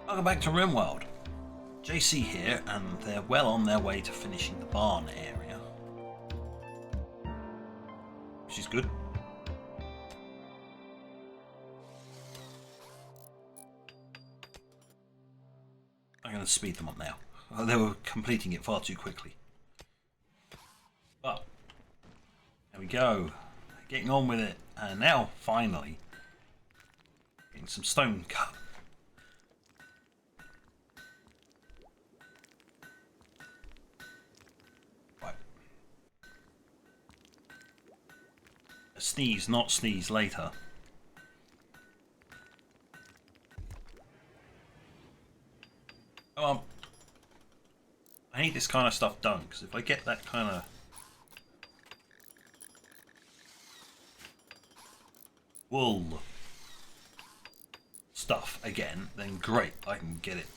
Welcome back to RimWorld. JC here, and they're well on their way to finishing the barn area, which is good. I'm going to speed them up now. They were completing it far too quickly. But there we go, getting on with it, and now finally getting some stone cut. Sneeze, not sneeze later. I need this kind of stuff done, because if I get that kind of wool stuff again, then great, I can get it.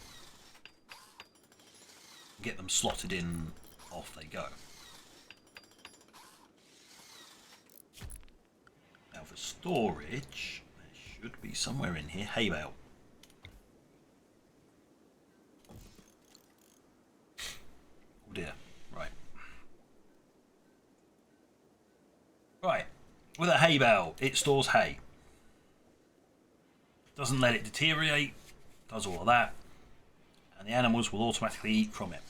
Get them slotted in, off they go. For storage, there should be somewhere in here. Hay bale. Oh dear. Right. Right. With a hay bale, it stores hay. Doesn't let it deteriorate. Does all of that. And the animals will automatically eat from it.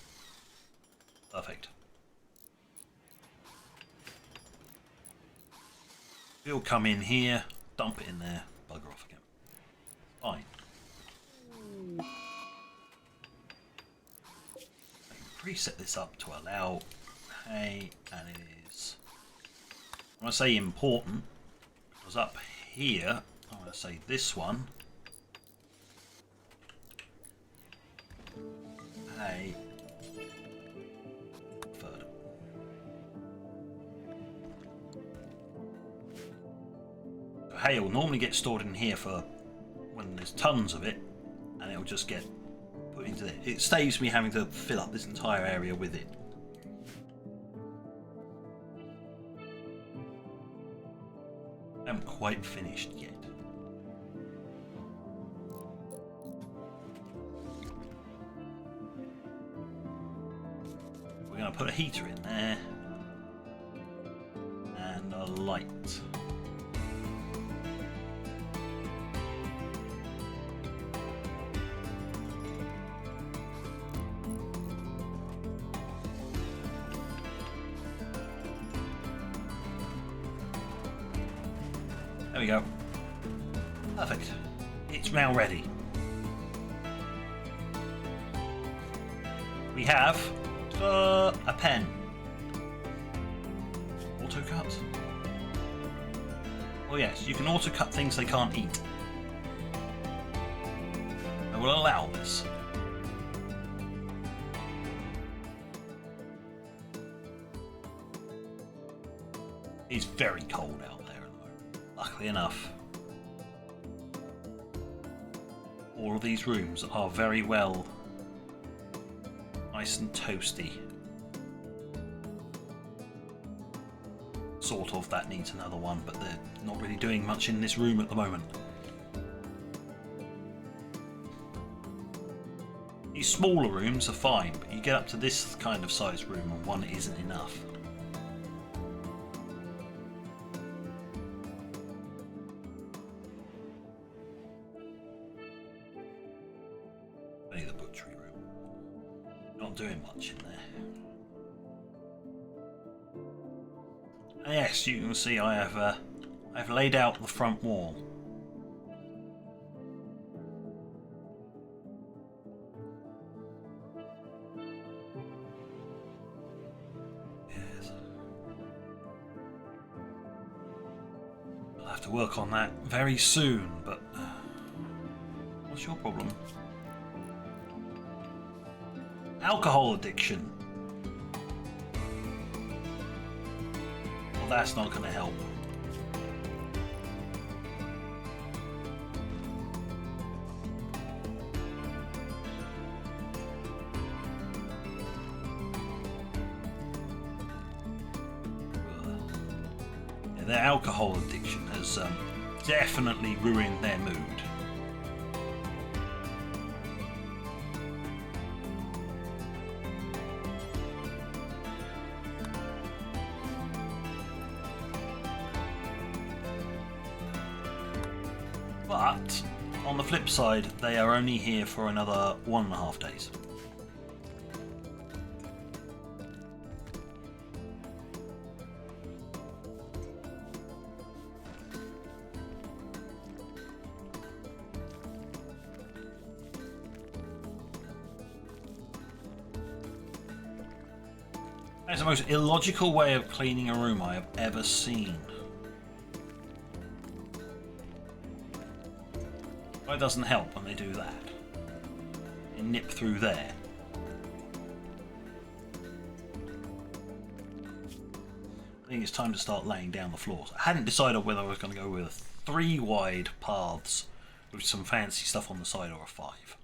Perfect. He'll come in here, dump it in there, bugger off again. Fine. I can preset this up to allow hay, and it is, I want to say important, because up here, I want to say this one, hay, hay will normally get stored in here for when there's tons of it, and it'll just get put into there. It saves me having to fill up this entire area with it. I haven't quite finished yet. We're going to put a heater in there and a light. There we go. Perfect. It's now ready. We have a pen. Auto cut. Oh yes, you can auto cut things they can't eat. I will allow this. It's very cold out. Luckily enough, all of these rooms are very well nice and toasty. Sort of, that needs another one, but they're not really doing much in this room at the moment. These smaller rooms are fine, but you get up to this kind of size room and one isn't enough. The butchery room. Not doing much in there. And yes, you can see I have laid out the front wall. Yes. I'll have to work on that very soon, but what's your problem? Alcohol addiction. Well, that's not going to help. Yeah, their alcohol addiction has definitely ruined their mood. But on the flip side, they are only here for another 1.5 days. That's the most illogical way of cleaning a room I have ever seen. It doesn't help when they do that. They nip through there. I think it's time to start laying down the floors. I hadn't decided whether I was going to go with 3 wide paths with some fancy stuff on the side or a 5.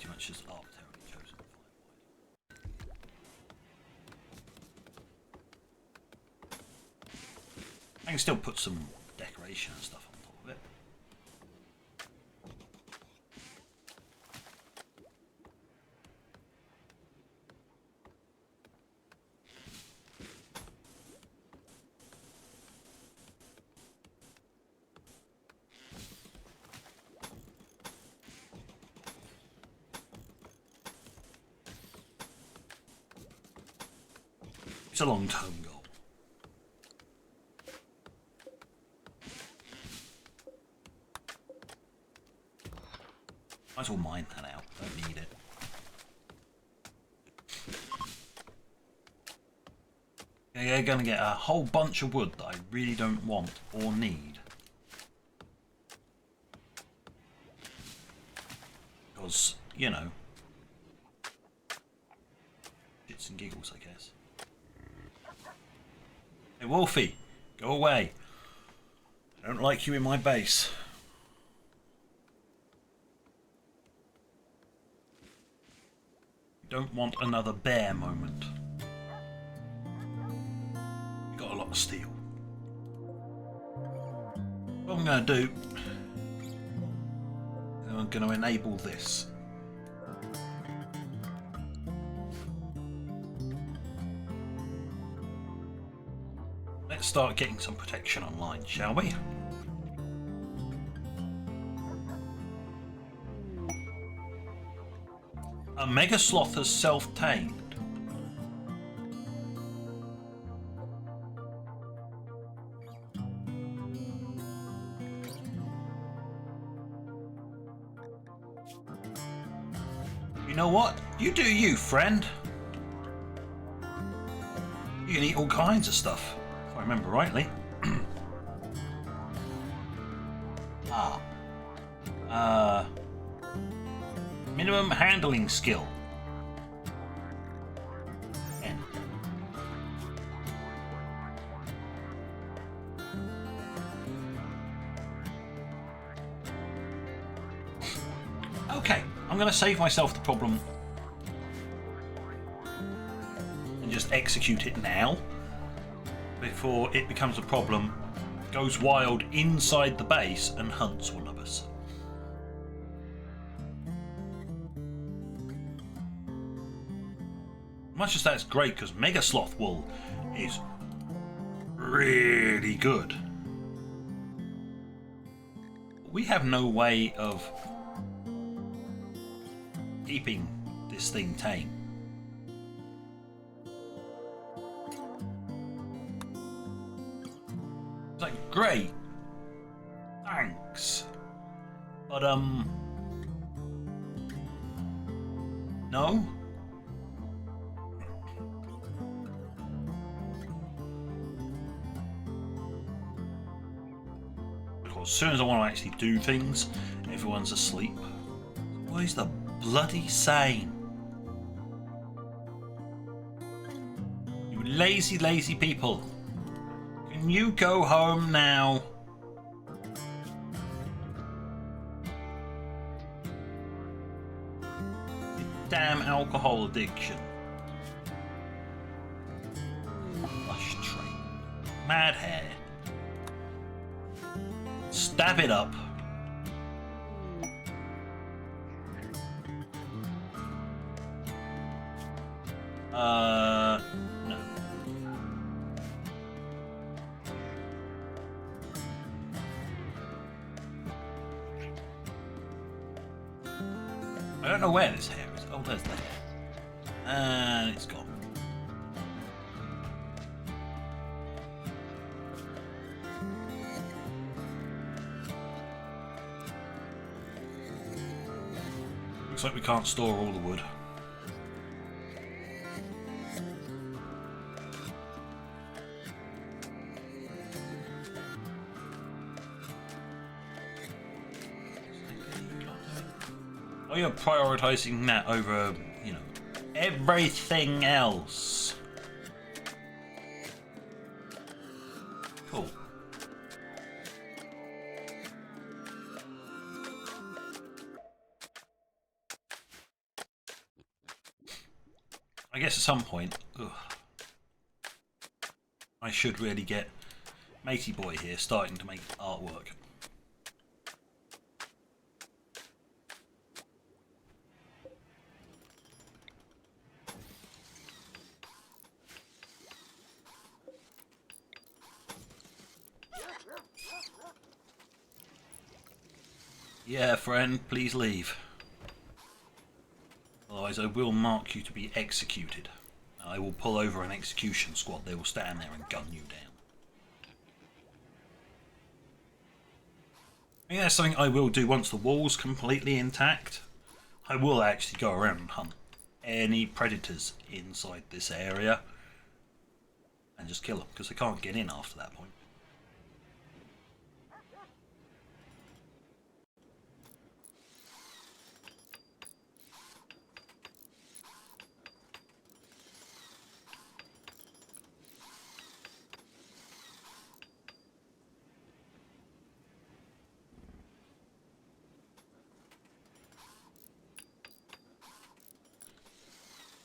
Much as arbitrarily chosen 5 wide. I can still put some decoration and stuff on top of it. It's a long-term goal. Might as well mine that out. Don't need it. You're going to get a whole bunch of wood that I really don't want or need. Because, you know, shits and giggles, I guess. Hey, Wolfie, go away. I don't like you in my base. Don't want another bear moment. We got a lot of steel. What I'm going to do, I'm going to enable this. Let's start getting some protection online, shall we? A mega sloth has self-tamed. You know what? You do you, friend. You can eat all kinds of stuff, if I remember rightly. Minimum handling skill. 10. Okay, I'm going to save myself the problem and just execute it now before it becomes a problem, goes wild inside the base and hunts one of us. Much as that's great because Mega Sloth wool is really good, we have no way of keeping this thing tame. It's like, great, thanks, but no. As soon as I want to actually do things, everyone's asleep. What is the bloody saying? You lazy, lazy people. Can you go home now? You damn alcohol addiction. Lush trait. mad hair. Stab it up. No. I don't know where this hair is. Oh, there's the hair. And it's gone. Looks like we can't store all the wood. Oh, you're prioritizing that over, you know, everything else. Cool. I guess at some point, I should really get Matey Boy here starting to make artwork. Yeah, friend, please leave. Otherwise I will mark you to be executed. I will pull over an execution squad. They will stand there and gun you down. I think that's something I will do once the wall's completely intact. I will actually go around and hunt any predators inside this area and just kill them, because they can't get in after that point.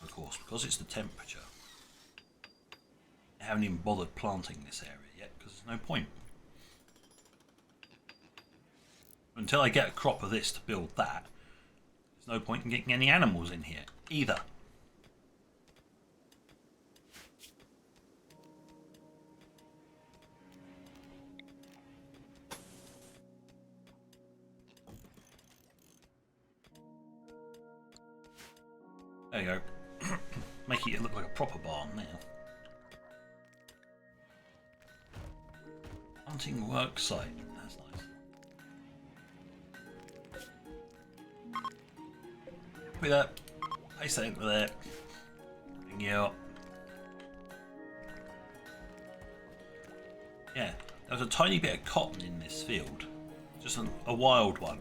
Of course, because it's the temperature, I haven't even bothered planting this area yet because there's no point. Until I get a crop of this to build that, there's no point in getting any animals in here either. There you go. Making it look like a proper barn now. Hunting work site. That's nice. With that, place that into there. Bring you up. Yeah, there was a tiny bit of cotton in this field. Just a wild one.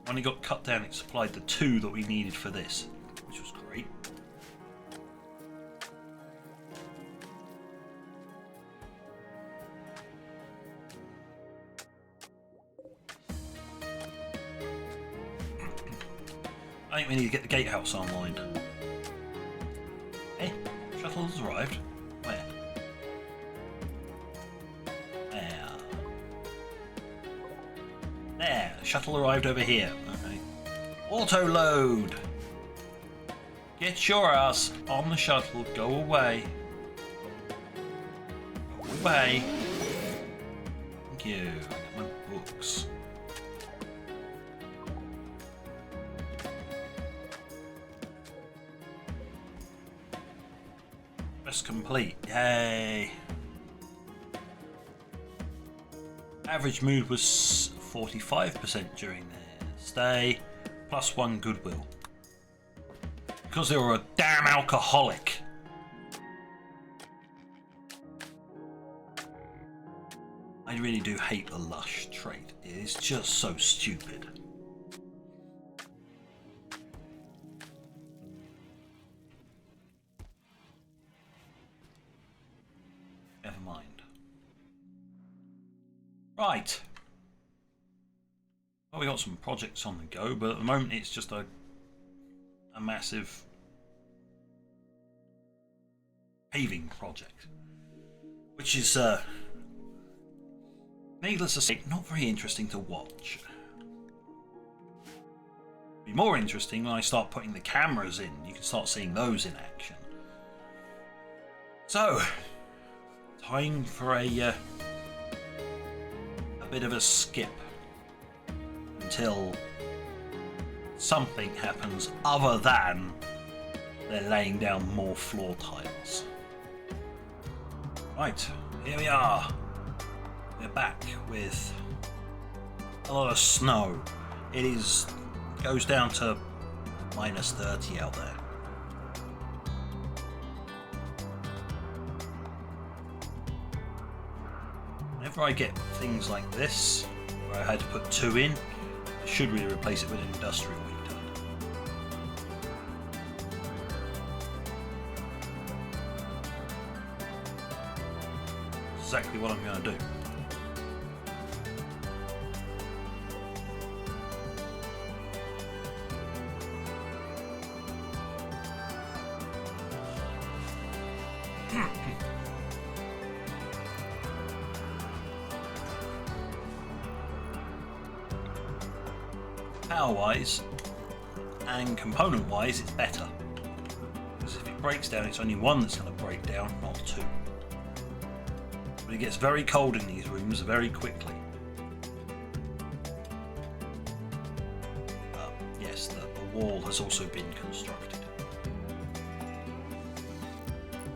When it got cut down, it supplied the 2 that we needed for this, which was great. I think we need to get the gatehouse online. Hey, shuttle has arrived. Where? There. There, the shuttle arrived over here. Okay. Auto load! Get your ass on the shuttle, go away. Go away. Thank you. I got my books. Quest complete. Yay. Average mood was 45% during their stay, plus 1 goodwill. Because they were a damn alcoholic. I really do hate the lush trait. It is just so stupid. Never mind. Right. Well, we got some projects on the go, but at the moment it's just a massive paving project, which is Needless to say, not very interesting to watch. It'll be more interesting when I start putting the cameras in. You can start seeing those in action. So, time for a bit of a skip until something happens other than they're laying down more floor tiles. Right, here we are. We're back with a lot of snow. It goes down to minus 30 out there. Whenever I get things like this, where I had to put 2 in, I should really replace it with an industrial heater. That's exactly what I'm going to do. Power-wise and component-wise, it's better. Because if it breaks down, it's only one that's going to break down, not 2. But it gets very cold in these rooms very quickly. Yes, the wall has also been constructed.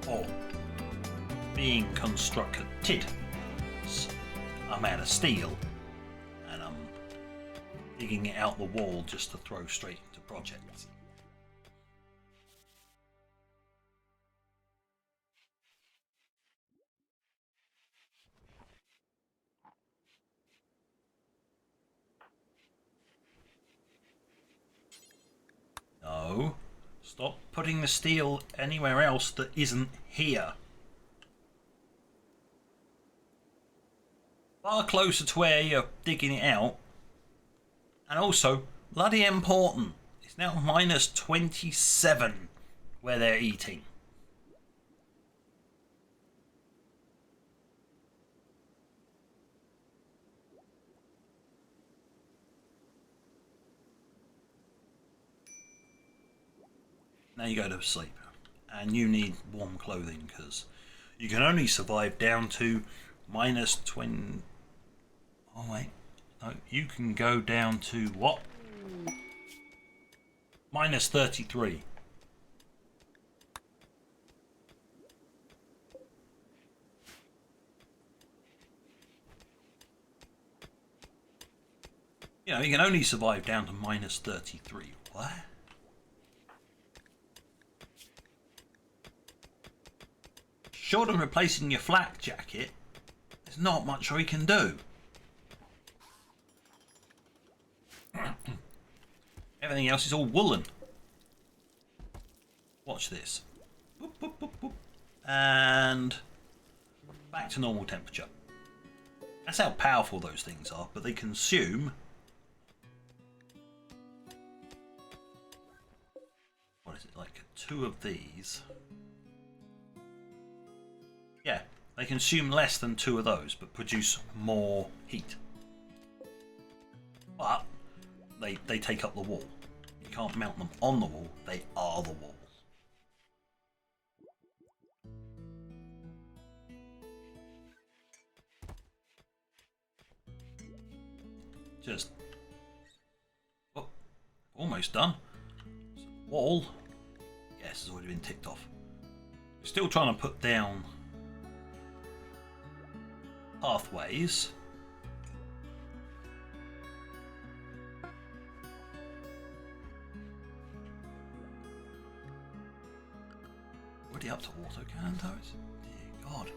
Or being constructed. I'm out of steel. Digging it out the wall just to throw straight into projects. No, stop putting the steel anywhere else that isn't here. Far closer to where you're digging it out. And also, bloody important, it's now minus 27 where they're eating. Now you go to sleep. And you need warm clothing because you can only survive down to minus 20... Oh wait. No, you can go down to what? Minus 33. You know, you can only survive down to minus 33. What? Short of replacing your flak jacket, there's not much we can do. Everything else is all woolen. Watch this. Boop, boop, boop, boop. And back to normal temperature. That's how powerful those things are, but they consume... What is it, like 2 of these? Yeah, they consume less than 2 of those, but produce more heat. But they take up the wall. You can't mount them on the wall, they are the wall. Just... Oh, almost done. Wall. Yes, it's already been ticked off. Still trying to put down pathways. Already up to auto cannon turrets? Dear God.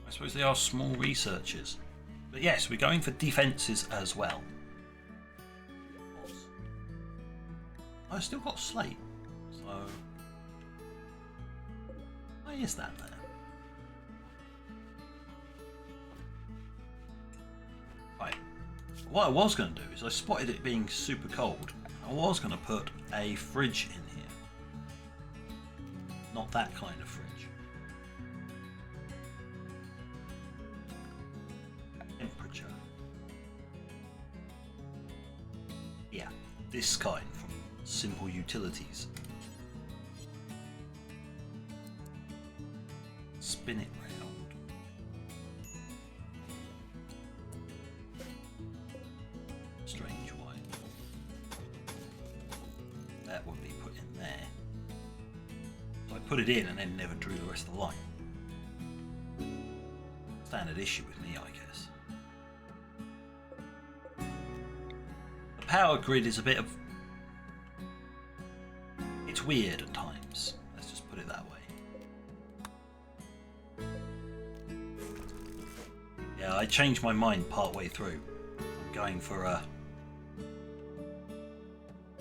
I suppose they are small researchers. But yes, we're going for defences as well. I've still got slate. So why is that there? Right. What I was going to do is I spotted it being super cold. I was going to put a fridge in here. Not that kind of fridge. furniture. Yeah, this kind from Simple Utilities. Spin it round. Strange white. That would be put in there. So I put it in and then never drew the rest of the line. Standard issue with me, I guess. The power grid is a bit of... it's weird at times. Let's just put it that way. Yeah, I changed my mind part way through. I'm going for a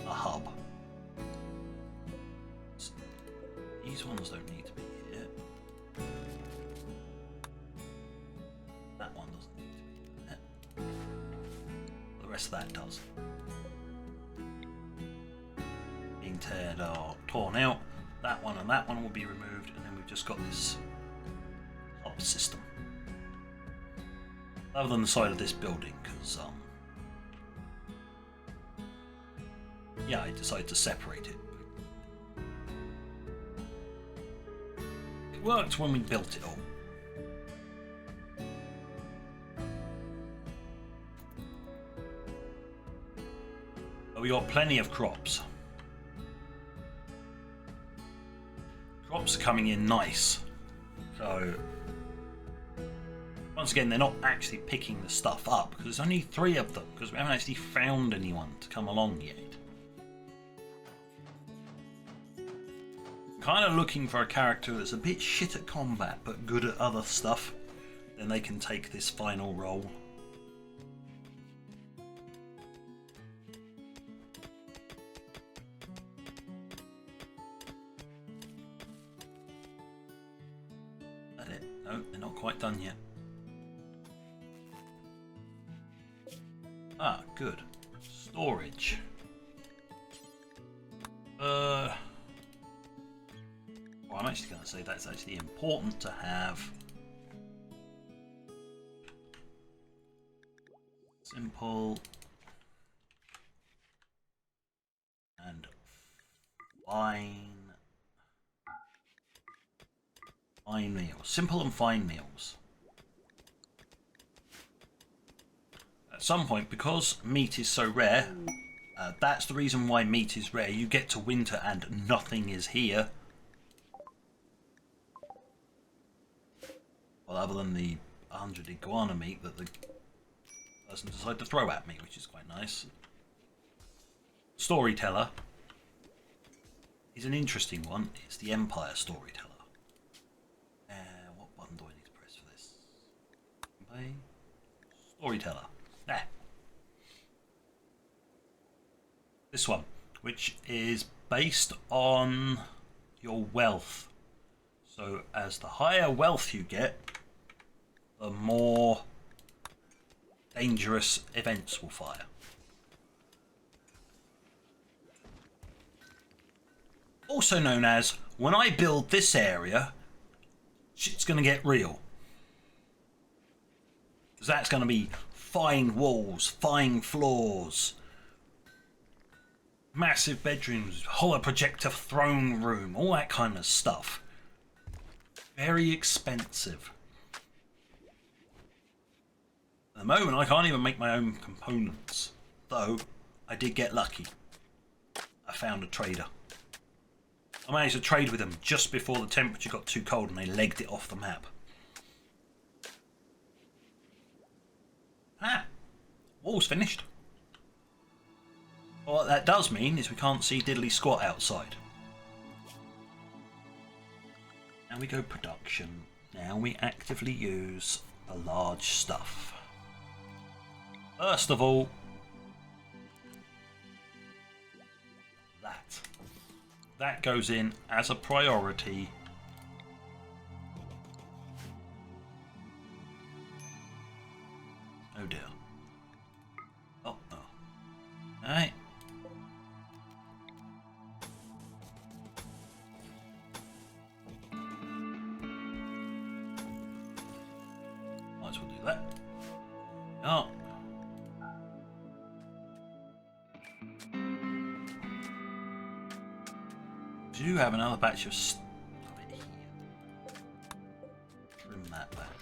hub. These ones don't need to be here. That one doesn't need to be there. The rest of that does. Being torn out. That one and that one will be removed, and then we've just got this hub system. Other than the side of this building, because yeah, I decided to separate it. It worked when we built it all. But we got plenty of crops. Crops are coming in nice. So once again, they're not actually picking the stuff up because there's only 3 of them because we haven't actually found anyone to come along yet. Kind of looking for a character that's a bit shit at combat but good at other stuff. Then they can take this final role. That it? No, they're not quite done yet. Ah, good. Storage. Well, I'm actually going to say that's actually important to have. Simple and fine meals. Simple and fine meals. At some point, because meat is so rare, that's the reason why meat is rare. You get to winter and nothing is here. Well, other than the 100 iguana meat that the person decided to throw at me, which is quite nice. Storyteller is an interesting one. It's the Empire Storyteller. What button do I need to press for this? Storyteller. There. This one, which is based on your wealth. So as the higher wealth you get, the more dangerous events will fire. Also known as, when I build this area, shit's going to get real. Because that's going to be fine walls, fine floors, massive bedrooms, hollow projector throne room, all that kind of stuff. Very expensive. At the moment, I can't even make my own components. Though, I did get lucky. I found a trader. I managed to trade with them just before the temperature got too cold and they legged it off the map. Ah! Wall's finished. Well, what that does mean is we can't see diddly squat outside. Now we go production. Now we actively use the large stuff. First of all, that goes in as a priority. Oh dear. Oh. Alright. Might as well do that. Oh. Do you have another batch of stuff here? Trim that back.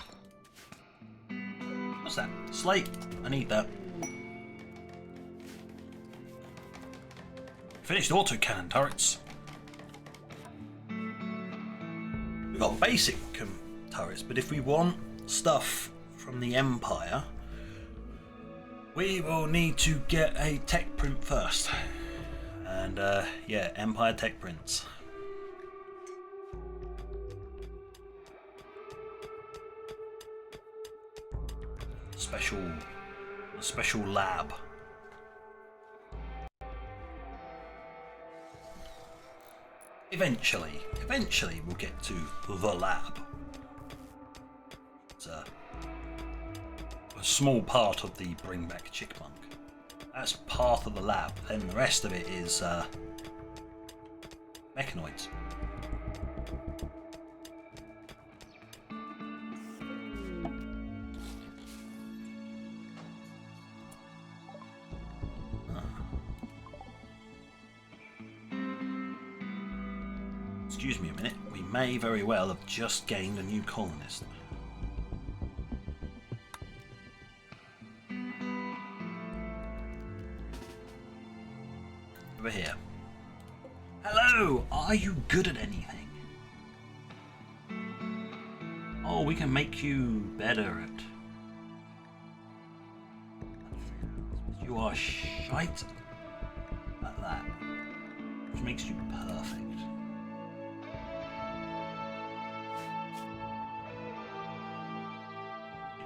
What's that? Slate. I need that. Finished autocannon turrets. We've got basic turrets, but if we want stuff from the Empire, we will need to get a tech print first. And yeah, Empire tech prints. A special lab. Eventually we'll get to the lab. It's a small part of the bring back Chipmonk. That's part of the lab. Then the rest of it is mechanoids. Excuse me a minute, we may very well have just gained a new colonist. Over here. Hello! Are you good at anything? Oh, we can make you better at... You are shite at that. Which makes you perfect.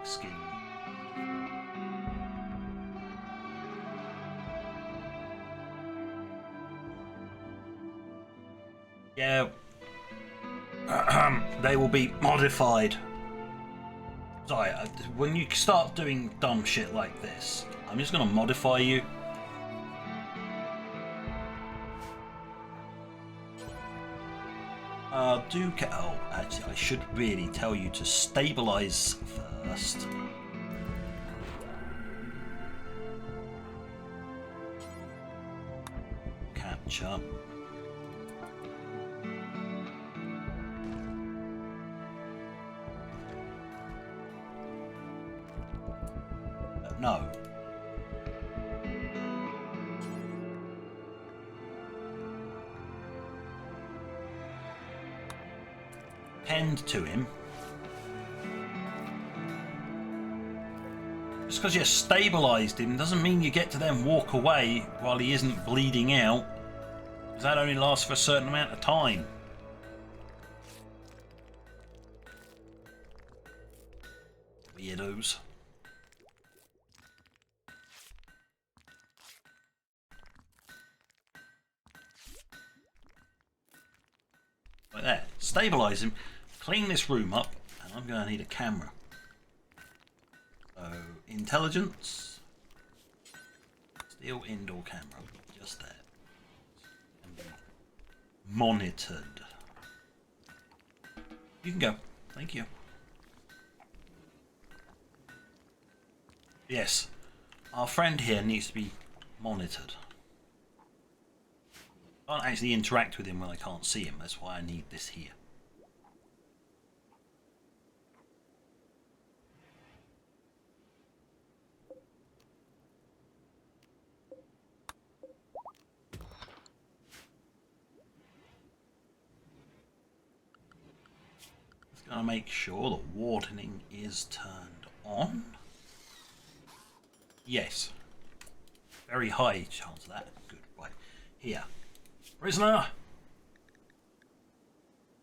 Skin. Yeah, they will be modified. Sorry, when you start doing dumb shit like this, I'm just gonna modify you. Oh, actually, I should really tell you to stabilize first. Capture. No. Tend to him. Just because you stabilised him doesn't mean you get to then walk away while he isn't bleeding out. Because that only lasts for a certain amount of time. Weirdos. Like that. Stabilise him. Clean this room up. And I'm going to need a camera. So, intelligence. Still indoor camera. Just there. And be monitored. You can go. Thank you. Yes. Our friend here needs to be monitored. I can't actually interact with him when I can't see him. That's why I need this here. Just gonna make sure the wardening is turned on. Yes. Very high chance of that. Good. Right. Here. Prisoner!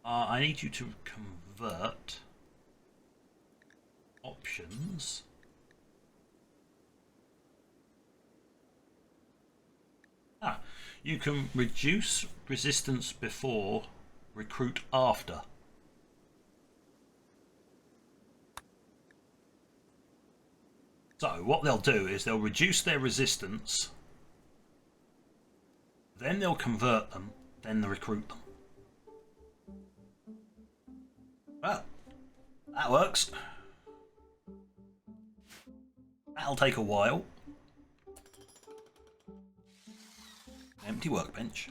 I need you to convert options. You can reduce resistance before, recruit after. So what they'll do is they'll reduce their resistance, then they'll convert them, then they'll recruit them. Well, that works. That'll take a while. Empty workbench.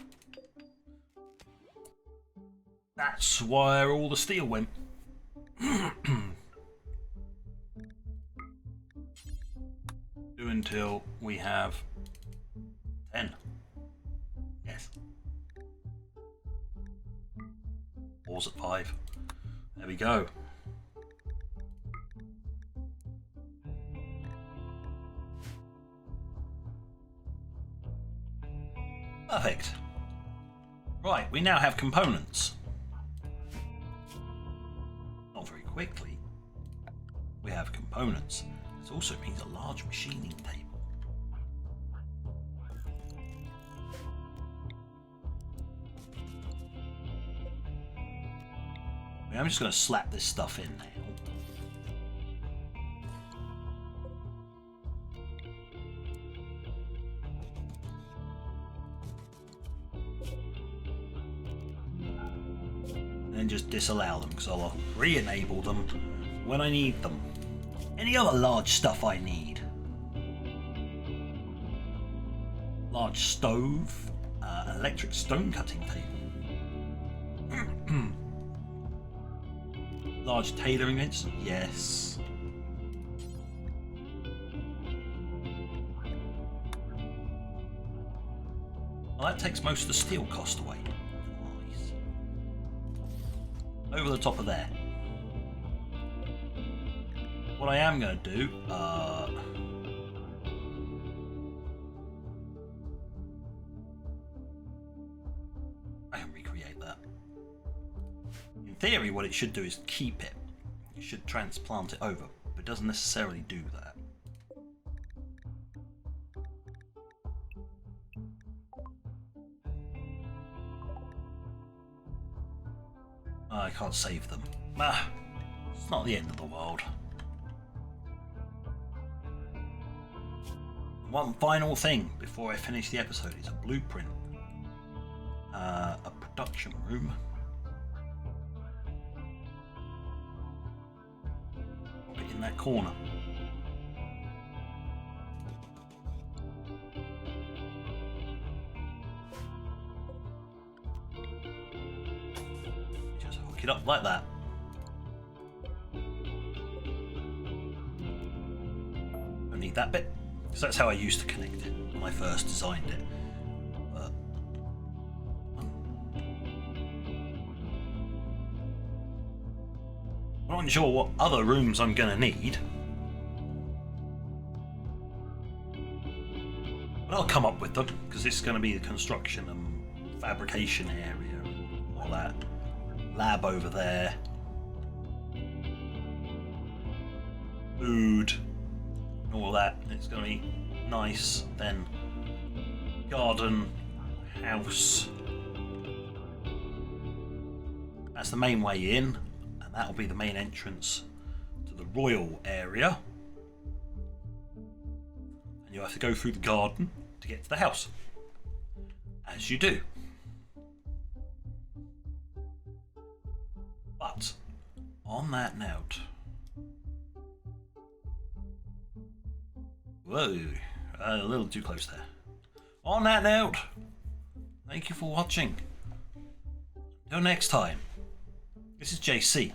That's where all the steel went. Do until we have 10. Yes. Pause at 5. There we go. Perfect. Right, we now have components. Not very quickly. We have components. This also means a large machining table. I'm just going to slap this stuff in now. And just disallow them, because I'll re-enable them when I need them. Any other large stuff I need? Large stove, electric stone cutting table. Large tailoring bench, yes. Well, that takes most of the steel cost away. Nice. Over the top of there. What I am going to do, I can recreate that. In theory, what it should do is keep it. It should transplant it over, but it doesn't necessarily do that. I can't save them. It's not the end of the world. One final thing before I finish the episode is a blueprint. A production room. Put it in that corner. Just hook it up like that. Don't need that bit. So that's how I used to connect it when I first designed it. But I'm not sure what other rooms I'm going to need. But I'll come up with them, because this is going to be the construction and fabrication area and all that. Lab over there. Food. All that. It's going to be nice. Then garden, house. That's the main way in, and that'll be the main entrance to the royal area. And you'll have to go through the garden to get to the house, as you do. But on that note, whoa, a little too close there. On that note, thank you for watching. Until next time, this is JC,